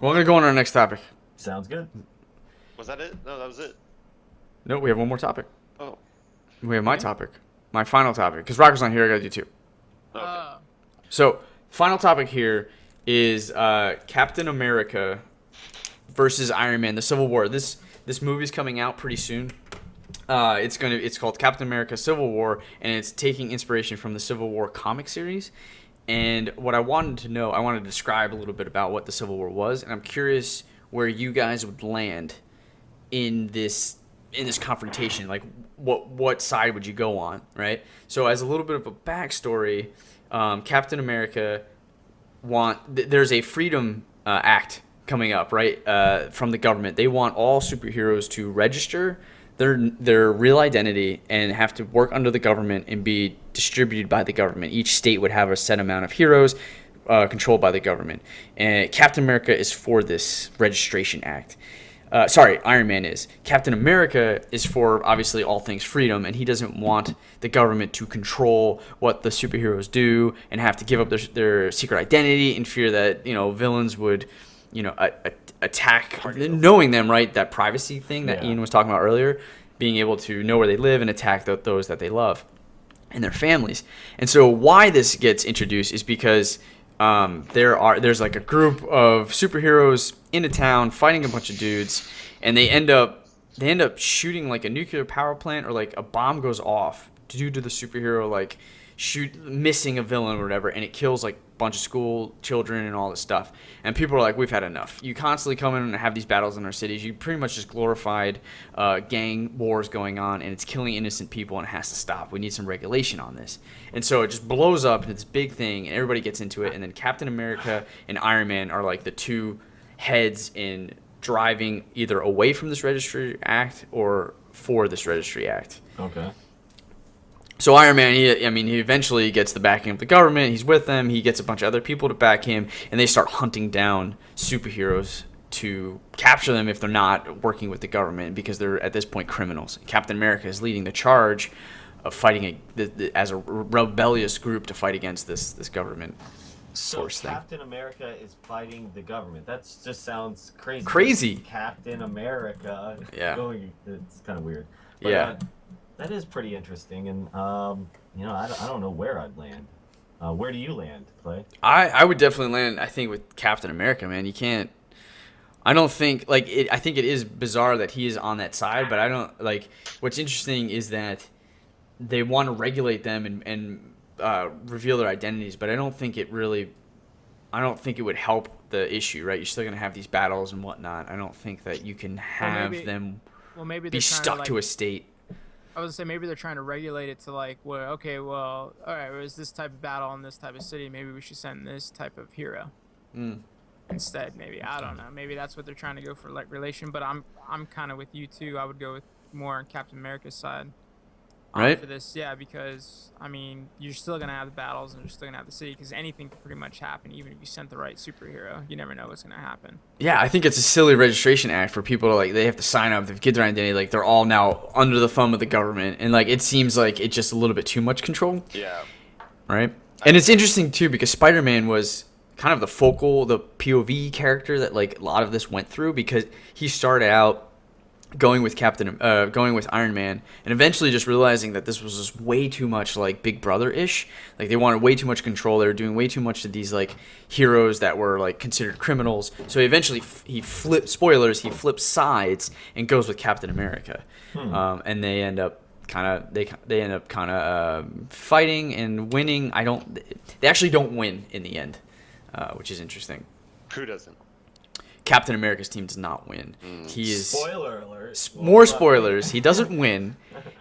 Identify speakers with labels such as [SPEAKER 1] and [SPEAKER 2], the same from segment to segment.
[SPEAKER 1] We're going to go on our next topic.
[SPEAKER 2] Sounds good.
[SPEAKER 3] Was that it? No, that was it.
[SPEAKER 1] No, we have one more topic.
[SPEAKER 3] Oh.
[SPEAKER 1] We have my topic. My final topic. Because Rocco's not here, I got to do two.
[SPEAKER 3] Okay.
[SPEAKER 1] So, final topic here is Captain America versus Iron Man, the Civil War. This movie's coming out pretty soon. It's called Captain America Civil War, and it's taking inspiration from the Civil War comic series. And what I wanted to know, I wanted to describe a little bit about what the Civil War was, and I'm curious where you guys would land in this confrontation. Like, what side would you go on, right? So, as a little bit of a backstory, Captain America there's a Freedom Act coming up, right? From the government, they want all superheroes to register their real identity and have to work under the government and be distributed by the government. Each state would have a set amount of heroes controlled by the government. And Captain America is for this registration act. Iron Man is. Captain America is for, obviously, all things freedom, and he doesn't want the government to control what the superheroes do and have to give up their secret identity in fear that, villains would, attack, knowing them, right? That privacy thing that Ian was talking about earlier, being able to know where they live and attack those that they love and their families. And so why this gets introduced is because there's like a group of superheroes in a town fighting a bunch of dudes, and they end up shooting like a nuclear power plant, or like a bomb goes off due to the superhero like missing a villain or whatever, and it kills like a bunch of school children and all this stuff. And people are like, we've had enough. You constantly come in and have these battles in our cities. You pretty much just glorified gang wars going on, and it's killing innocent people, and it has to stop. We need some regulation on this. And so it just blows up into this big thing, and everybody gets into it. And then Captain America and Iron Man are like the two heads in driving either away from this Registry Act or for this Registry Act.
[SPEAKER 2] Okay.
[SPEAKER 1] So Iron Man, he eventually gets the backing of the government. He's with them. He gets a bunch of other people to back him, and they start hunting down superheroes to capture them if they're not working with the government, because they're at this point criminals. Captain America is leading the charge of fighting as a rebellious group to fight against this government force thing.
[SPEAKER 2] Captain America is fighting the government. That just sounds crazy.
[SPEAKER 1] Crazy.
[SPEAKER 2] Captain America.
[SPEAKER 1] Yeah.
[SPEAKER 2] It's kind of weird. But,
[SPEAKER 1] yeah.
[SPEAKER 2] That is pretty interesting, and I don't know where I'd land. Where do you land, Clay?
[SPEAKER 1] I would definitely land, I think, with Captain America, man. You can't. I don't think I think it is bizarre that he is on that side, but I don't like. What's interesting is that they want to regulate them and reveal their identities, but I don't think it would help the issue, right? You're still gonna have these battles and whatnot. I don't think that you can have them be stuck to a state.
[SPEAKER 4] I was gonna say maybe they're trying to regulate it to like, well, okay, well, all right, there's this type of battle in this type of city. Maybe we should send this type of hero instead. Maybe, I don't know. Maybe that's what they're trying to go for, like relation. But I'm kind of with you too. I would go with more on Captain America's side.
[SPEAKER 1] Right.
[SPEAKER 4] For this, yeah, because you're still gonna have the battles and you're still gonna have the city, because anything can pretty much happen. Even if you sent the right superhero, you never know what's gonna happen.
[SPEAKER 1] Yeah, I think it's a silly registration act for people to they have to sign up, they get their identity, like they're all now under the thumb of the government, and like it seems like it's just a little bit too much control.
[SPEAKER 3] Yeah.
[SPEAKER 1] Right. And it's interesting too because Spider-Man was kind of the POV character that like a lot of this went through, because he started out going with Iron Man, and eventually just realizing that this was just way too much like Big Brother-ish. Like they wanted way too much control. They were doing way too much to these like heroes that were like considered criminals. So eventually he flips sides and goes with Captain America. And they end up kind of fighting and winning. They actually don't win in the end, which is interesting.
[SPEAKER 3] Who doesn't?
[SPEAKER 1] Captain America's team does not win. He is
[SPEAKER 2] spoiler alert.
[SPEAKER 1] More spoilers. He doesn't win.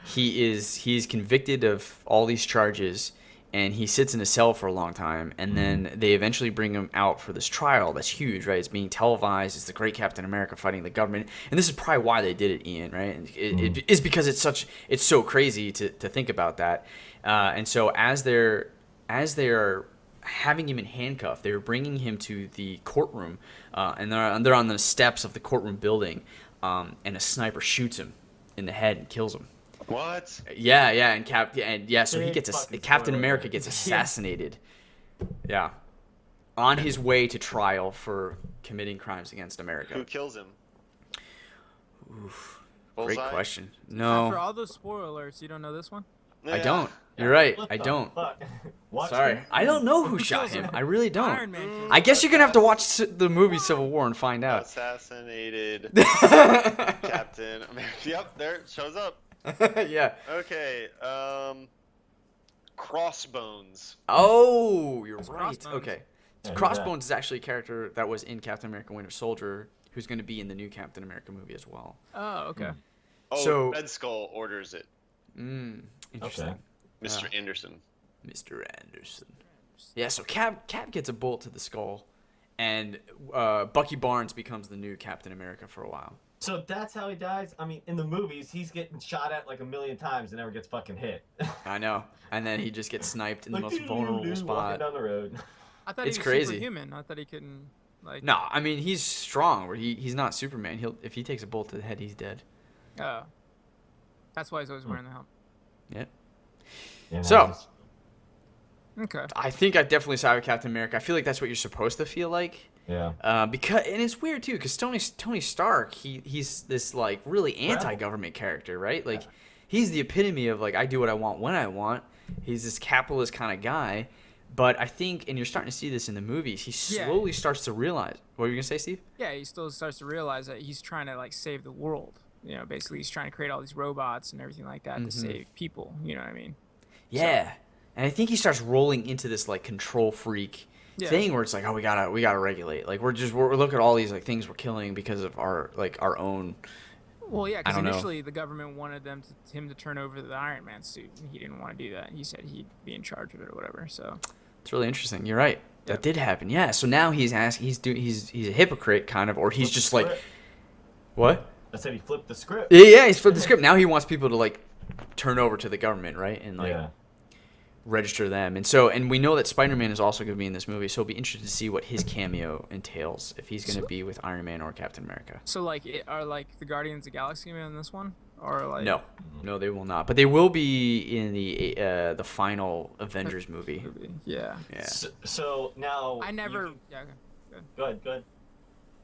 [SPEAKER 1] He's convicted of all these charges, and he sits in a cell for a long time. And then they eventually bring him out for this trial. That's huge, right? It's being televised. It's the great Captain America fighting the government, and this is probably why they did it, Ian. Right? It is because it's so crazy to think about that. And so as they're having him in handcuffs, they were bringing him to the courtroom, and they're on the steps of the courtroom building, and a sniper shoots him in the head and kills him.
[SPEAKER 3] What?
[SPEAKER 1] Yeah, so he
[SPEAKER 2] Big
[SPEAKER 1] gets
[SPEAKER 2] fucking
[SPEAKER 1] Captain
[SPEAKER 2] spoiler
[SPEAKER 1] America
[SPEAKER 2] alert.
[SPEAKER 1] gets assassinated. Yeah. on his way to trial for committing crimes against America.
[SPEAKER 3] Who kills him?
[SPEAKER 1] Oof, great
[SPEAKER 3] Bullseye?
[SPEAKER 1] question.
[SPEAKER 4] After
[SPEAKER 1] No,
[SPEAKER 4] all those spoiler alerts, you don't know this one?
[SPEAKER 1] I
[SPEAKER 3] Yeah.
[SPEAKER 1] don't. You're right.
[SPEAKER 2] What
[SPEAKER 1] I
[SPEAKER 2] the
[SPEAKER 1] don't.
[SPEAKER 2] fuck? Watch
[SPEAKER 1] Sorry,
[SPEAKER 2] it.
[SPEAKER 1] I don't know who
[SPEAKER 4] Who
[SPEAKER 1] shot
[SPEAKER 4] kills
[SPEAKER 1] him.
[SPEAKER 4] him?
[SPEAKER 1] I really don't.
[SPEAKER 4] Iron Man kills
[SPEAKER 1] I guess you're gonna have to watch the movie Civil War and find out.
[SPEAKER 3] Assassinated Captain America. Yep, there it shows up.
[SPEAKER 1] Yeah.
[SPEAKER 3] Okay, Crossbones.
[SPEAKER 1] Oh, you're
[SPEAKER 4] It's
[SPEAKER 1] right.
[SPEAKER 4] Crossbones.
[SPEAKER 1] Okay.
[SPEAKER 2] Yeah, who's
[SPEAKER 1] Crossbones is actually a character that was in Captain America: Winter Soldier, who's going to be in the new Captain America movie as well.
[SPEAKER 4] Oh, okay.
[SPEAKER 3] Oh,
[SPEAKER 1] So-
[SPEAKER 3] Red Skull orders it.
[SPEAKER 1] Interesting.
[SPEAKER 2] Okay.
[SPEAKER 3] Mr. Anderson.
[SPEAKER 1] Mr. Anderson. Yeah, so Cap gets a bullet to the skull, and Bucky Barnes becomes the new Captain America for a while.
[SPEAKER 2] So that's how he dies? I mean, in the movies, he's getting shot at like a million times and never gets fucking hit.
[SPEAKER 1] I know. And then he just gets sniped in the
[SPEAKER 2] Like,
[SPEAKER 1] most vulnerable
[SPEAKER 2] walking
[SPEAKER 1] spot.
[SPEAKER 2] down the road.
[SPEAKER 4] I thought
[SPEAKER 1] It's
[SPEAKER 4] he was
[SPEAKER 1] crazy.
[SPEAKER 4] superhuman. I thought he couldn't, like...
[SPEAKER 1] No, I mean, he's strong. Where he's not Superman. If he takes a bullet to the head, he's dead.
[SPEAKER 4] Oh. That's why he's always wearing the helmet.
[SPEAKER 1] Yeah.
[SPEAKER 2] Yeah,
[SPEAKER 1] So-
[SPEAKER 2] nice.
[SPEAKER 4] Okay.
[SPEAKER 1] I think I definitely side with Captain America. I feel like that's what you're supposed to feel like.
[SPEAKER 2] Yeah.
[SPEAKER 1] Because and it's weird too, because Tony Stark, he's this like really anti-government character, right? Like, he's the epitome of like I do what I want when I want. He's this capitalist kind of guy, but I think, and you're starting to see this in the movies, he
[SPEAKER 4] Yeah.
[SPEAKER 1] slowly starts to realize. What were you gonna say, Steve?
[SPEAKER 4] Yeah, he still starts to realize that he's trying to, like, save the world. You know, basically he's trying to create all these robots and everything like that to save people. You know what I mean?
[SPEAKER 1] Yeah, and I think he starts rolling into this like control freak thing where it's like, oh, we gotta regulate. Like we're looking at all these like things we're killing because of our own.
[SPEAKER 4] Well, yeah,
[SPEAKER 1] I
[SPEAKER 4] because
[SPEAKER 1] don't know.
[SPEAKER 4] initially the government wanted him to turn over the Iron Man suit, and he didn't want to do that. He said he'd be in charge of it or whatever. So
[SPEAKER 1] It's really interesting. You're right. That
[SPEAKER 4] Yep.
[SPEAKER 1] did happen. Yeah. So now he's a hypocrite kind of, or he's
[SPEAKER 2] Flipped
[SPEAKER 1] just
[SPEAKER 2] the
[SPEAKER 1] like,
[SPEAKER 2] script.
[SPEAKER 1] what?
[SPEAKER 2] I said he flipped the script.
[SPEAKER 1] Yeah, he's flipped the script. Now he wants people to like turn over to the government, right? And like
[SPEAKER 2] Yeah.
[SPEAKER 1] register them. And we know that Spider-Man is also going to be in this movie, so it'll be interesting to see what his cameo entails, if he's going to be with Iron Man or Captain America.
[SPEAKER 4] So like, are like the Guardians of the Galaxy gonna be in this one, or like
[SPEAKER 1] No, they will not. But they will be in the final Avengers movie.
[SPEAKER 4] Yeah.
[SPEAKER 1] Yeah.
[SPEAKER 2] So now.
[SPEAKER 4] I never.
[SPEAKER 2] you-
[SPEAKER 4] Yeah. Okay.
[SPEAKER 2] Go ahead. Go ahead.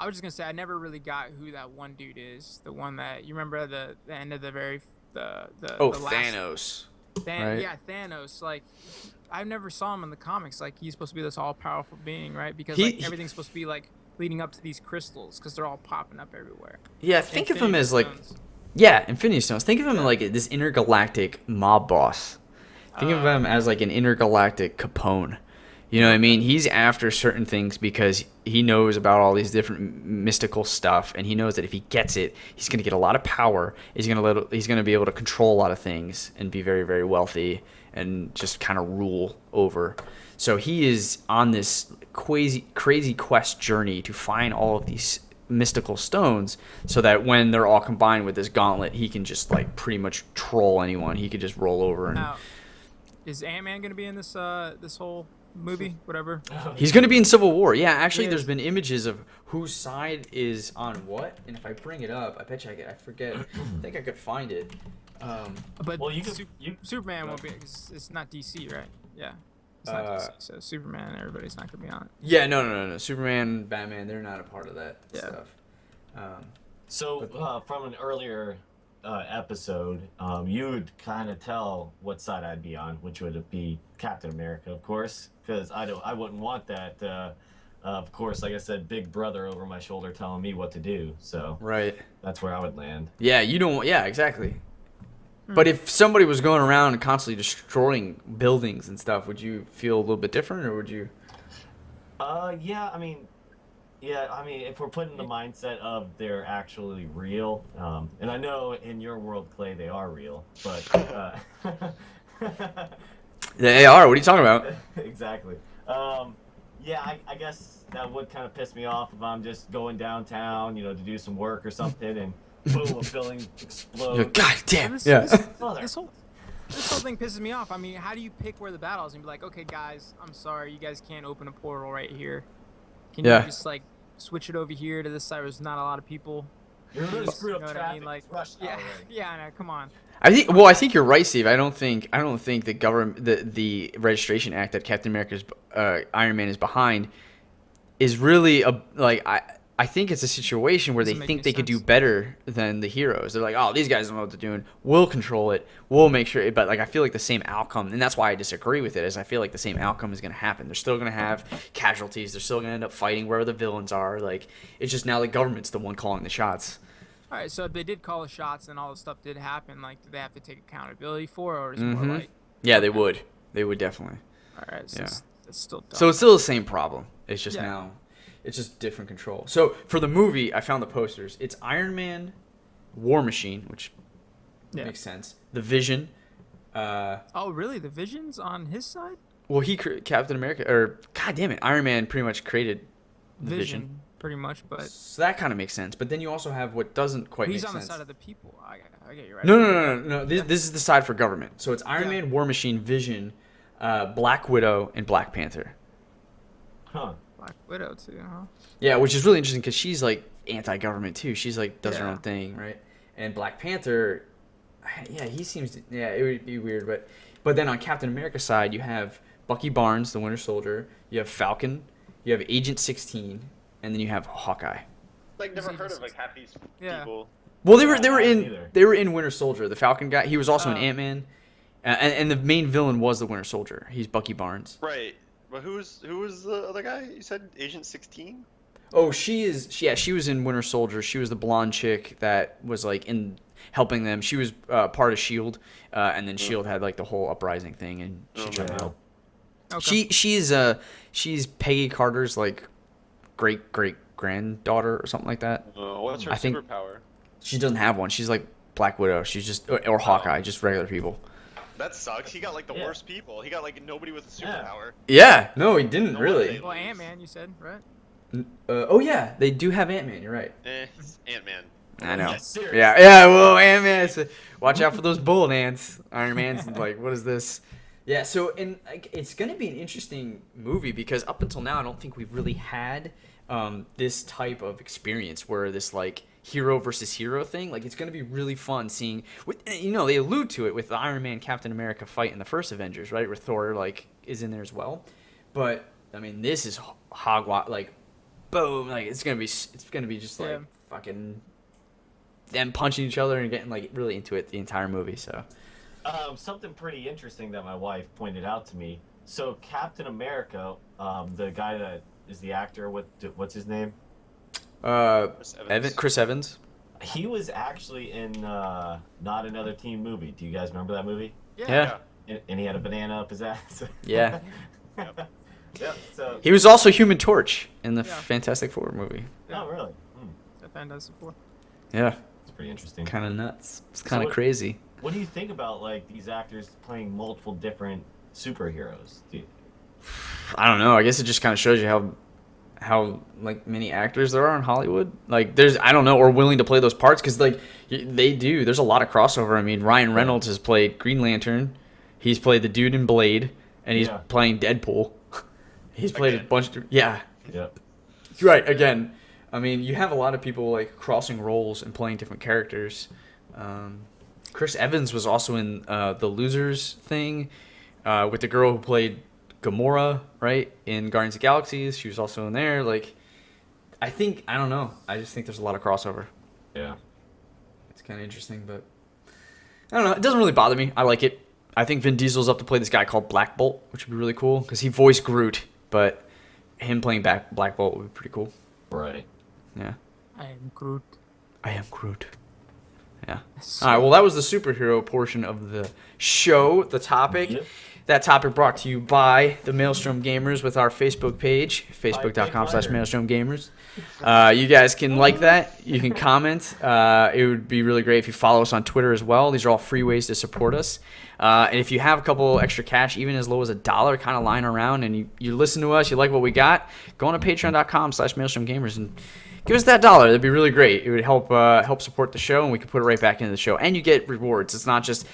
[SPEAKER 4] I was just gonna say I never really got who that one dude is. The one that you remember the end of the very the
[SPEAKER 1] Oh,
[SPEAKER 4] the last,
[SPEAKER 1] Thanos. Right?
[SPEAKER 4] Yeah, Thanos. Like, I never saw him in the comics. Like, he's supposed to be this all-powerful being, right? Because like everything's supposed to be like leading up to these crystals, because they're all popping up everywhere.
[SPEAKER 1] Yeah, think of him
[SPEAKER 4] Infinity
[SPEAKER 1] as like,
[SPEAKER 4] Stones.
[SPEAKER 1] yeah, Infinity Stones. Think of him like this intergalactic mob boss. Think of him as like an intergalactic Capone. You know what I mean? He's after certain things because he knows about all these different mystical stuff, and he knows that if he gets it, he's going to get a lot of power. He's going to be able to control a lot of things and be very, very wealthy and just kind of rule over. So he is on this crazy quest journey to find all of these mystical stones, so that when they're all combined with this gauntlet, he can just like pretty much troll anyone. He could just roll over and.
[SPEAKER 4] Now, is Ant-Man gonna be in this this whole movie, whatever?
[SPEAKER 1] He's going to be in Civil War. Yeah, actually,
[SPEAKER 4] He
[SPEAKER 1] there's
[SPEAKER 4] is.
[SPEAKER 1] been images of whose side is on what. And if I bring it up, I bet you I forget. I think I could find it.
[SPEAKER 4] But
[SPEAKER 2] Well, you
[SPEAKER 4] Superman won't be. It's not DC, right? Yeah. It's not DC. So Superman, everybody's not gonna be on it.
[SPEAKER 1] Yeah, no. Superman, Batman, they're not a part of that
[SPEAKER 4] Yeah.
[SPEAKER 1] stuff.
[SPEAKER 2] So from an earlier episode, you would kind of tell what side I'd be on, which would be Captain America, of course, because I wouldn't want that. Of course, like I said, big brother over my shoulder telling me what to do. So
[SPEAKER 1] Right.
[SPEAKER 2] that's where I would land.
[SPEAKER 1] Yeah, you don't. Yeah, exactly. But if somebody was going around and constantly destroying buildings and stuff, would you feel a little bit different, or would you?
[SPEAKER 2] Yeah, I mean, if we're putting the mindset of they're actually real, and I know in your world, Clay, they are real, but
[SPEAKER 1] They are. What are you talking about?
[SPEAKER 2] exactly. Yeah, I guess that would kind of piss me off if I'm just going downtown, to do some work or something, and boom, a building explodes.
[SPEAKER 1] God damn.
[SPEAKER 4] This-
[SPEAKER 1] Yeah.
[SPEAKER 4] This whole thing pisses me off. I mean, how do you pick where the battle is and be like, okay, guys, I'm sorry, you guys can't open a portal right here. Can
[SPEAKER 1] Yeah.
[SPEAKER 4] you just like switch it over here to this side where there's not a lot of people?
[SPEAKER 2] You're really screwed up
[SPEAKER 4] You know what I
[SPEAKER 2] traffic.
[SPEAKER 4] mean? Like,
[SPEAKER 2] Rush
[SPEAKER 4] yeah,
[SPEAKER 2] hour.
[SPEAKER 4] yeah, I know. Come on.
[SPEAKER 1] I think you're right, Steve. I don't think the government, the registration act that Captain America's Iron Man is behind, is really I think it's a situation where they
[SPEAKER 4] Doesn't make
[SPEAKER 1] think
[SPEAKER 4] any
[SPEAKER 1] they could do
[SPEAKER 4] sense.
[SPEAKER 1] better than the heroes. They're like, oh, these guys don't know what they're doing. We'll control it. We'll make sure. But like, I feel like the same outcome, and that's why I disagree with it. Is I feel like the same outcome is going to happen. They're still going to have casualties. They're still going to end up fighting wherever the villains are. Like, it's just now the government's the one calling the shots.
[SPEAKER 4] All right, so if they did call the shots and all this stuff did happen, like, do they have to take accountability for it, or is it more like?
[SPEAKER 1] Yeah, they would. They would definitely.
[SPEAKER 4] All right, so
[SPEAKER 1] Yeah.
[SPEAKER 4] it's still dumb.
[SPEAKER 1] So it's still the same problem. It's just
[SPEAKER 4] Yeah.
[SPEAKER 1] now, it's just different control. So for the movie, I found the posters. It's Iron Man, War Machine, which makes sense. The Vision.
[SPEAKER 4] Oh, really? The Vision's on his side?
[SPEAKER 1] Well, Captain America, or God damn it, Iron Man pretty much created the Vision.
[SPEAKER 4] pretty much, but
[SPEAKER 1] So that kind of makes sense. But then you also have what doesn't quite make
[SPEAKER 4] he's
[SPEAKER 1] sense.
[SPEAKER 4] on the side of the people. I get you right.
[SPEAKER 1] No. This is the side for government. So it's Iron Man, War Machine, Vision, Black Widow, and Black Panther.
[SPEAKER 2] Huh.
[SPEAKER 4] Black Widow too, huh?
[SPEAKER 1] Yeah, which is really interesting because she's like anti-government too. She's like does her
[SPEAKER 4] Yeah.
[SPEAKER 1] own thing, right? And Black Panther, yeah, he seems to, yeah, it would be weird, but then on Captain America's side, you have Bucky Barnes, the Winter Soldier. You have Falcon. You have Agent 16, and then you have Hawkeye.
[SPEAKER 3] Like never
[SPEAKER 4] Who's
[SPEAKER 3] heard of
[SPEAKER 4] Agent
[SPEAKER 3] like half these
[SPEAKER 4] Yeah.
[SPEAKER 3] people.
[SPEAKER 1] Well, they
[SPEAKER 2] Yeah,
[SPEAKER 1] were
[SPEAKER 2] I haven't
[SPEAKER 1] in
[SPEAKER 2] either.
[SPEAKER 1] they were in Winter Soldier. The Falcon guy, he was also in
[SPEAKER 4] Oh.
[SPEAKER 1] Ant-Man, and the main villain was the Winter Soldier. He's Bucky Barnes.
[SPEAKER 3] Right. But who was the other guy? You said Agent 16?
[SPEAKER 1] Oh, she was in Winter Soldier. She was the blonde chick that was like in helping them. She was part of Shield, and then Shield had like the whole uprising thing, and she
[SPEAKER 3] Oh,
[SPEAKER 1] tried to
[SPEAKER 2] yeah.
[SPEAKER 1] help.
[SPEAKER 4] Okay.
[SPEAKER 1] She's Peggy Carter's like great granddaughter or something like that.
[SPEAKER 3] What's her
[SPEAKER 1] I think-
[SPEAKER 3] superpower?
[SPEAKER 1] She doesn't have one. She's like Black Widow. She's just or Hawkeye, just regular people.
[SPEAKER 3] That sucks. He got like the
[SPEAKER 2] Yeah.
[SPEAKER 3] worst people. He got like nobody with a
[SPEAKER 2] Yeah.
[SPEAKER 3] superpower.
[SPEAKER 1] Yeah, no, he didn't
[SPEAKER 3] No
[SPEAKER 1] really.
[SPEAKER 3] wonder
[SPEAKER 4] Well, Ant-Man, you said, right?
[SPEAKER 1] Oh yeah, they do have Ant-Man. You're right.
[SPEAKER 3] It's Ant-Man.
[SPEAKER 1] I know.
[SPEAKER 2] Yeah, seriously.
[SPEAKER 1] Yeah. Well, Ant-Man. Watch out for those bullet ants. Iron Man's like, what is this? Yeah. So, and like, it's gonna be an interesting movie because up until now, I don't think we've really had this type of experience where this like hero versus hero thing. Like, it's gonna be really fun seeing. You know, they allude to it with the Iron Man Captain America fight in the first Avengers, right? Where Thor like is in there as well. But I mean, this is like, boom! Like, it's gonna be just like
[SPEAKER 4] Yeah.
[SPEAKER 1] fucking them punching each other and getting like really into it the entire movie. So
[SPEAKER 2] Something pretty interesting that my wife pointed out to me. So Captain America, the guy that is the actor, what's his name?
[SPEAKER 1] Chris Evans.
[SPEAKER 2] He was actually in Not Another Teen Movie. Do you guys remember that movie?
[SPEAKER 1] Yeah.
[SPEAKER 2] And he had a banana up his ass.
[SPEAKER 1] Yeah.
[SPEAKER 2] Yep. So.
[SPEAKER 1] He was also Human Torch in the
[SPEAKER 4] Yeah.
[SPEAKER 1] Fantastic Four movie.
[SPEAKER 2] Oh, really?
[SPEAKER 4] That Fantastic Four.
[SPEAKER 1] Yeah.
[SPEAKER 2] It's pretty interesting.
[SPEAKER 1] Kind of nuts. It's kind of
[SPEAKER 2] what-
[SPEAKER 1] crazy.
[SPEAKER 2] What do you think about like these actors playing multiple different superheroes?
[SPEAKER 1] I don't know. I guess it just kind of shows you how like many actors there are in Hollywood. Like there's I don't know, or willing to play those parts because like they do. There's a lot of crossover. I mean, Ryan Reynolds has played Green Lantern. He's played the dude in Blade, and he's
[SPEAKER 2] Yeah.
[SPEAKER 1] playing Deadpool. He's played a
[SPEAKER 3] Again.
[SPEAKER 1] bunch of yeah.
[SPEAKER 2] Yep.
[SPEAKER 1] Right, again. I mean, you have a lot of people like crossing roles and playing different characters. Chris Evans was also in the Losers thing with the girl who played Gamora, right, in Guardians of the Galaxies. She was also in there. Like, I don't know. I just think there's a lot of crossover.
[SPEAKER 2] Yeah.
[SPEAKER 1] It's kind of interesting, but I don't know. It doesn't really bother me. I like it. I think Vin Diesel's up to play this guy called Black Bolt, which would be really cool because he voiced Groot, but him playing Black Bolt would be pretty cool.
[SPEAKER 2] Right.
[SPEAKER 1] Yeah.
[SPEAKER 4] I am Groot.
[SPEAKER 1] I am Groot. Yeah. All right. Well, that was the superhero portion of the show. The topic.
[SPEAKER 2] Yep.
[SPEAKER 1] That topic brought to you by the Maelstrom Gamers with our Facebook page, facebook.com/MaelstromGamers. You guys can like that. You can comment. It would be really great if you follow us on Twitter as well. These are all free ways to support us. And if you have a couple extra cash, even as low as $1 kind of lying around, and you listen to us, you like what we got, go on to patreon.com/MaelstromGamers and give us that $1. That'd be really great. It would help support the show, and we can put it right back into the show. And you get rewards. It's not just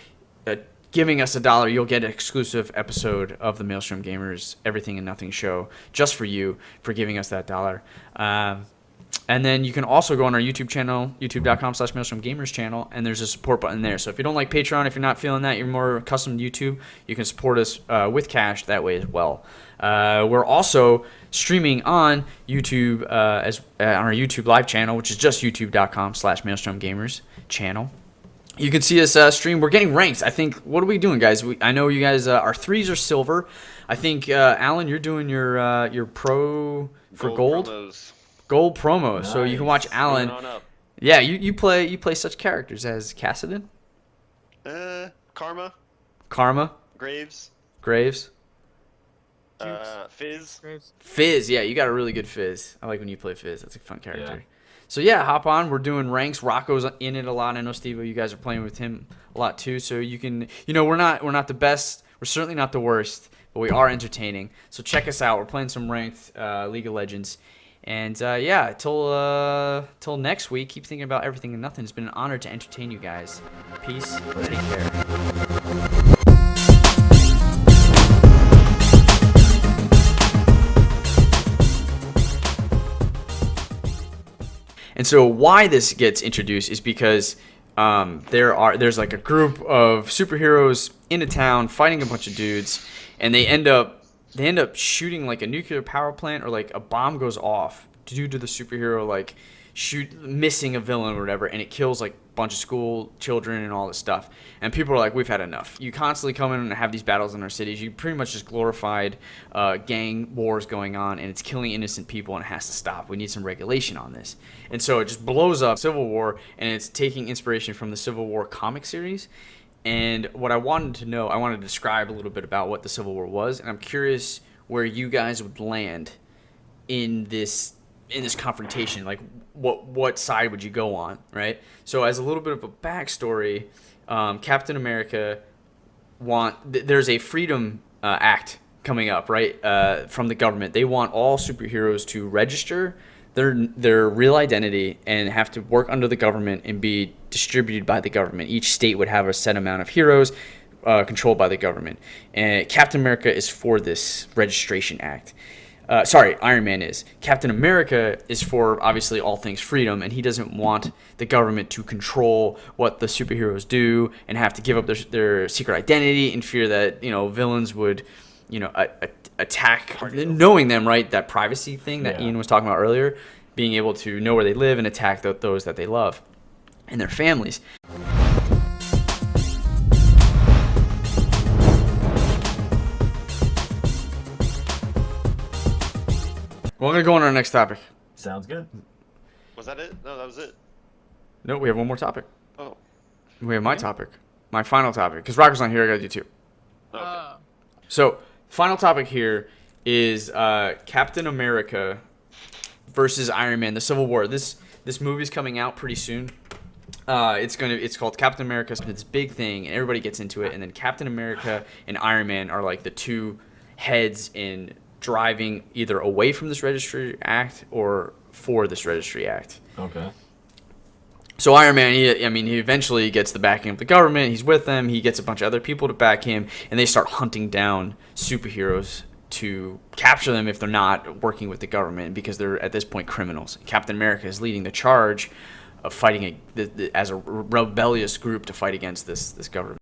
[SPEAKER 1] giving us $1. You'll get an exclusive episode of the Maelstrom Gamers Everything and Nothing show just for you for giving us that $1. And then you can also go on our YouTube channel, youtube.com/MaelstromGamers channel, and there's a support button there. So if you don't like Patreon, if you're not feeling that, you're more accustomed to YouTube, you can support us with cash that way as well. We're also streaming on YouTube on our YouTube live channel, which is just youtube.com/MaelstromGamers channel. You can see us stream. We're getting ranked. I think, what are we doing, guys? I know you guys, our threes are silver. I think, Alan, you're doing your pro for gold.
[SPEAKER 3] Promos.
[SPEAKER 1] Gold promos.
[SPEAKER 2] Nice.
[SPEAKER 1] So you can watch Alan.
[SPEAKER 3] Moving on up.
[SPEAKER 1] Yeah, you play such characters as Cassidon,
[SPEAKER 3] Karma,
[SPEAKER 1] Karma,
[SPEAKER 3] Graves,
[SPEAKER 1] Graves,
[SPEAKER 3] Fizz.
[SPEAKER 4] Graves.
[SPEAKER 1] Fizz. Yeah, you got a really good Fizz. I like when you play Fizz. That's a fun character. So yeah, hop on. We're doing ranks. Rocco's in it a lot. I know Steve, you guys are playing with him a lot too. So you can, we're not the best. We're certainly not the worst, but we are entertaining. So check us out. We're playing some ranked League of Legends. And yeah, till next week, keep thinking about everything and nothing. It's been an honor to entertain you guys. Peace. Take care. And so why this gets introduced is because there's like a group of superheroes in a town fighting a bunch of dudes, and they end up shooting like a nuclear power plant, or like a bomb goes off due to the superhero like missing a villain or whatever, and it kills like a bunch of school children and all this stuff. And people are like, we've had enough. You constantly come in and have these battles in our cities. You pretty much just glorified gang wars going on, and it's killing innocent people, and it has to stop. We need some regulation on this. And so it just blows up Civil War, and it's taking inspiration from the Civil War comic series. And what I wanted to describe a little bit about what the Civil War was, and I'm curious where you guys would land in this confrontation. Like, what side would you go on, right? So as a little bit of a backstory, Captain America there's a Freedom Act coming up, right, from the government. They want all superheroes to register their real identity and have to work under the government and be distributed by the government. Each state would have a set amount of heroes controlled by the government. And Captain America is for this registration act. Iron Man is. Captain America is for, obviously, all things freedom, and he doesn't want the government to control what the superheroes do and have to give up their secret identity in fear that, villains would, attack, knowing them, right? That privacy thing that Ian was talking about earlier, being able to know where they live and attack those that they love and their families. We're going to go on our next topic.
[SPEAKER 2] Sounds good.
[SPEAKER 3] Was that it? No, that was it.
[SPEAKER 1] No, we have one more topic.
[SPEAKER 3] Oh.
[SPEAKER 1] We have my topic. My final topic. Because Rocco's not here, I got to do two.
[SPEAKER 3] Okay.
[SPEAKER 1] So, final topic here is Captain America versus Iron Man, the Civil War. This movie's coming out pretty soon. It's called Captain America. It's this big thing, and everybody gets into it. And then Captain America and Iron Man are like the two heads in driving either away from this Registry Act or for this Registry Act.
[SPEAKER 2] Okay.
[SPEAKER 1] So Iron Man, he eventually gets the backing of the government. He's with them. He gets a bunch of other people to back him, and they start hunting down superheroes to capture them if they're not working with the government, because they're at this point criminals. Captain America is leading the charge of fighting as a rebellious group to fight against this government.